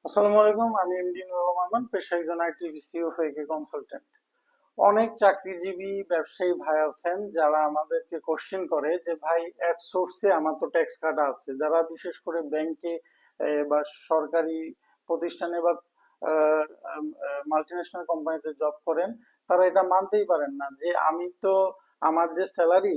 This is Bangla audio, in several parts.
আসসালামু আলাইকুম, আমি এমডি নুরুল মামুন, পেশায় একজন আইটি ভিসিও ফেকে কনসালটেন্ট। অনেক চাকরিজীবী ব্যবসায়ী ভাই আছেন যারা আমাদেরকে কোশ্চেন করে যে ভাই এট সোর্সে আমার তো ট্যাক্স কাটা আছে। যারা বিশেষ করে ব্যাংকে বা সরকারি প্রতিষ্ঠানে বা মাল্টিন্যাশনাল কোম্পানিতে জব করেন, তারা এটা মানতেই পারেন না যে আমি তো আমার যে স্যালারি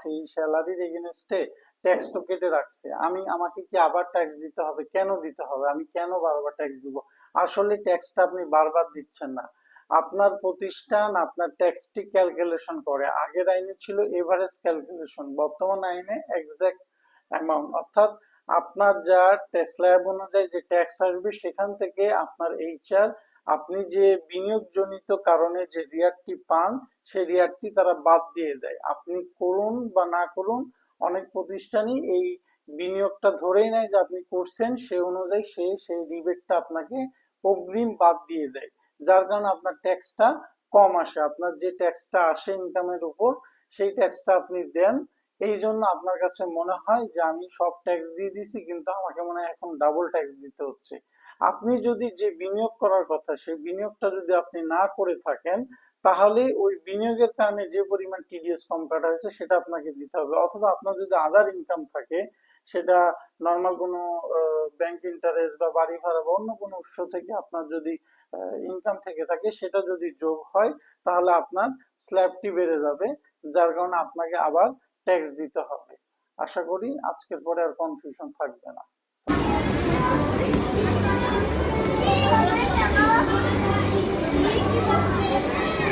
সেই স্যালারির এগেনস্টে ট্যাক্স তো কেটে রাখছে, আমাকে কি আবার ট্যাক্স দিতে হবে? কেন দিতে হবে? আমি কেন বারবার ট্যাক্স দিব? আসলে ট্যাক্সটা আপনি বারবার দিচ্ছেন না, আপনার প্রতিষ্ঠান আপনার ট্যাক্সটি ক্যালকুলেশন করে। আগের আইনে ছিল এভারেজ ক্যালকুলেশন, বর্তমান আইনে এক্সাক্ট অ্যামাউন্ট, অর্থাৎ আপনার যা স্ল্যাব অনুযায়ী যে ট্যাক্স আসবে সেখান থেকে আপনার এইচআর আপনি যে বিনিয়োগজনিত কারণে যে রিয়ারটি পান সেই রিয়ারটি তারা বাদ দিয়ে দেয়। আপনি করুন বা না করুন, অনেক প্রতিষ্ঠানই এই বিনিয়োগটা ধরেই নেয় যে আপনি করছেন, সেই অনুযায়ী সেই রিবেটটা আপনাকে অগ্রিম বাদ দিয়ে দেয়। যার কারণে আপনার ট্যাক্সটা কম আসে। আপনার যে ট্যাক্সটা আসে ইনকামের উপর, সেই ট্যাক্সটা আপনি দেন। এই জন্য আপনার কাছে মনে হয় যে আমি সব ট্যাক্স দিয়ে দিছি, কিন্তু আমাকে মনে হয় এখন ডাবল ট্যাক্স দিতে হচ্ছে। আপনি যদি যে বিনিয়োগ করার কথা সেই বিনিয়োগটা যদি আপনি না করে থাকেন, তাহলে ওই বিনিয়োগের কারণে যে পরিমাণ টিডিএস কম কাটা হয়েছে সেটা আপনাকে দিতে হবে। অথবা আপনার যদি আদার ইনকাম থাকে, সেটা নর্মাল কোনো ব্যাংক ইন্টারেস্ট বা বাড়ি ভাড়া বা অন্য কোনো উৎস থেকে আপনার যদি ইনকাম থেকে থাকে, সেটা যদি যোগ হয় তাহলে আপনার স্ল্যাবটি বেড়ে যাবে, যার কারণে আপনাকে আবার ট্যাক্স দিতে হবে। আশা করি আজকের পরে আর কনফিউশন থাকবে না।